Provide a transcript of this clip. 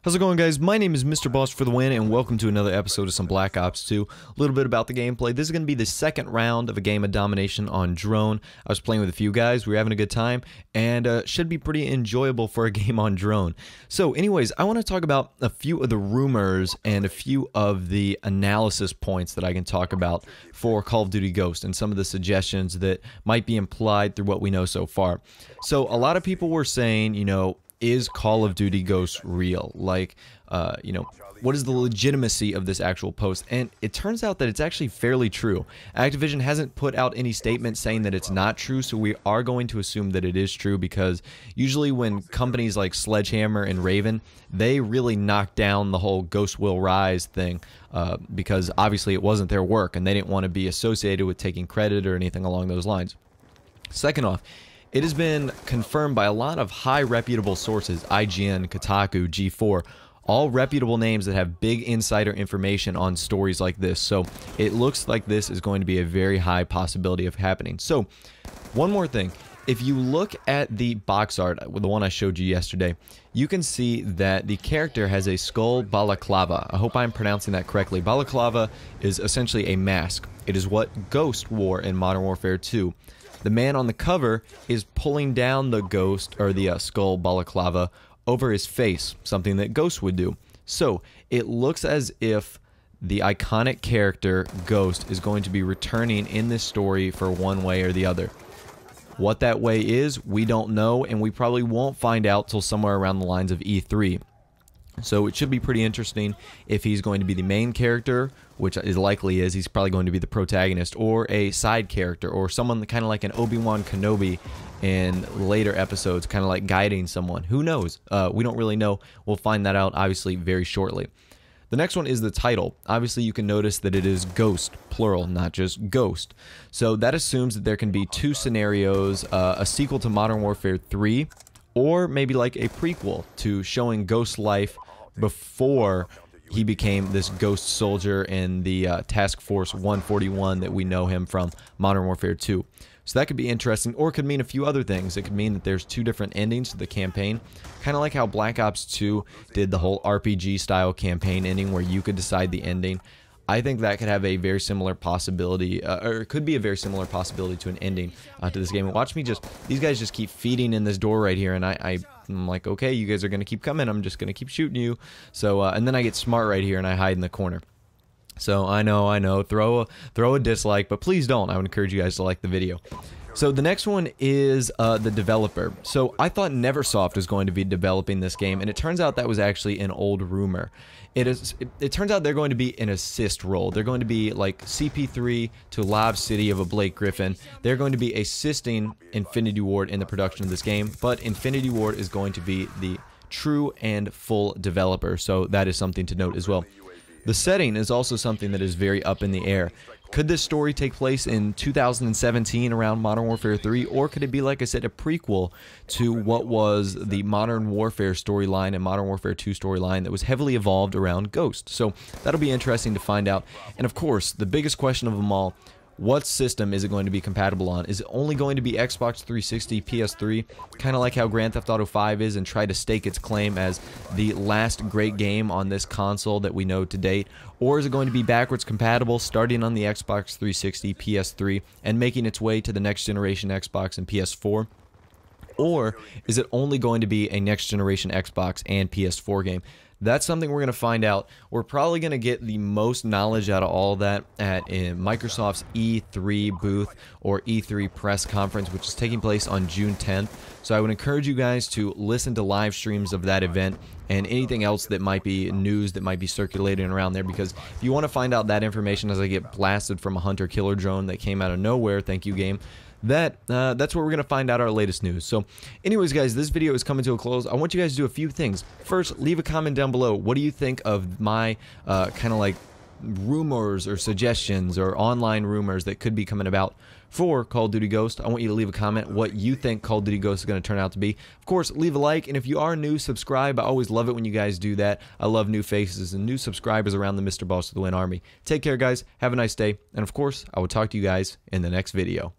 How's it going, guys? My name is Mr. Boss for the win, and welcome to another episode of some Black Ops 2. A little bit about the gameplay. This is going to be the second round of a game of domination on drone. I was playing with a few guys. We were having a good time, and should be pretty enjoyable for a game on drone. So anyways, I want to talk about a few of the rumors and a few of the analysis points that I can talk about for Call of Duty Ghost and some of the suggestions that might be implied through what we know so far. So a lot of people were saying, is Call of Duty Ghost real? Like, what is the legitimacy of this actual post? And it turns out that it's actually fairly true. Activision hasn't put out any statement saying that it's not true, so we are going to assume that it is true, because usually when companies like Sledgehammer and Raven, they really knock down the whole Ghost Will Rise thing, because obviously it wasn't their work and they didn't want to be associated with taking credit or anything along those lines. Second off, it has been confirmed by a lot of high reputable sources, IGN, Kotaku, G4, all reputable names that have big insider information on stories like this. So it looks like this is going to be a very high possibility of happening. So one more thing, if you look at the box art, the one I showed you yesterday, you can see that the character has a skull balaclava. I hope I'm pronouncing that correctly. Balaclava is essentially a mask. It is what Ghost wore in Modern Warfare 2. The man on the cover is pulling down the ghost, or the skull balaclava, over his face, something that Ghost would do. So it looks as if the iconic character Ghost is going to be returning in this story for one way or the other. What that way is, we don't know, and we probably won't find out till somewhere around the lines of E3. So it should be pretty interesting if he's going to be the main character, which is likely is. He's probably going to be the protagonist, or a side character, or someone kind of like an Obi-Wan Kenobi in later episodes, kind of like guiding someone. Who knows? We don't really know. We'll find that out, obviously, very shortly. The next one is the title. Obviously, you can notice that it is Ghost, plural, not just Ghost. So that assumes that there can be two scenarios, a sequel to Modern Warfare 3, or maybe like a prequel to showing Ghost's life before he became this ghost soldier in the Task Force 141 that we know him from Modern Warfare 2. So that could be interesting, or it could mean a few other things. It could mean that there's two different endings to the campaign, kind of like how Black Ops 2 did the whole RPG style campaign ending where you could decide the ending. I think that could have a very similar possibility, or it could be a very similar possibility to an ending to this game. And watch me these guys just keep feeding in this door right here, and I'm like, okay, you guys are going to keep coming, I'm just going to keep shooting you. So, and then I get smart right here, and I hide in the corner. So, I know, throw a dislike, but please don't. I would encourage you guys to like the video. So the next one is the developer. So I thought Neversoft was going to be developing this game, and it turns out that was actually an old rumor. It turns out they're going to be an assist role. They're going to be like CP3 to Lob City of a Blake Griffin. They're going to be assisting Infinity Ward in the production of this game, but Infinity Ward is going to be the true and full developer, so that is something to note as well. The setting is also something that is very up in the air. Could this story take place in 2017 around Modern Warfare 3, or could it be, like I said, a prequel to what was the Modern Warfare storyline and Modern Warfare 2 storyline that was heavily evolved around Ghost? So that'll be interesting to find out. And of course, the biggest question of them all, what system is it going to be compatible on? Is it only going to be Xbox 360, PS3, kind of like how Grand Theft Auto 5 is, and try to stake its claim as the last great game on this console that we know to date? Or is it going to be backwards compatible, starting on the Xbox 360, PS3, and making its way to the next generation Xbox and PS4? Or is it only going to be a next generation Xbox and PS4 game? That's something we're going to find out. We're probably going to get the most knowledge out of all that at Microsoft's E3 booth, or E3 press conference, which is taking place on June 10th. So I would encourage you guys to listen to live streams of that event and anything else that might be news that might be circulating around there, because if you want to find out that information as I get blasted from a hunter-killer drone that came out of nowhere, thank you game, that's where we're going to find out our latest news. So anyways, guys, this video is coming to a close. I want you guys to do a few things. First, leave a comment down below. What do you think of my kind of like rumors or suggestions or online rumors that could be coming about for Call of Duty Ghost? I want you to leave a comment what you think Call of Duty Ghost is going to turn out to be. Of course, leave a like, and if you are new, subscribe. I always love it when you guys do that. I love new faces and new subscribers around the Mr. Boss of the Win Army. Take care, guys. Have a nice day, and of course, I will talk to you guys in the next video.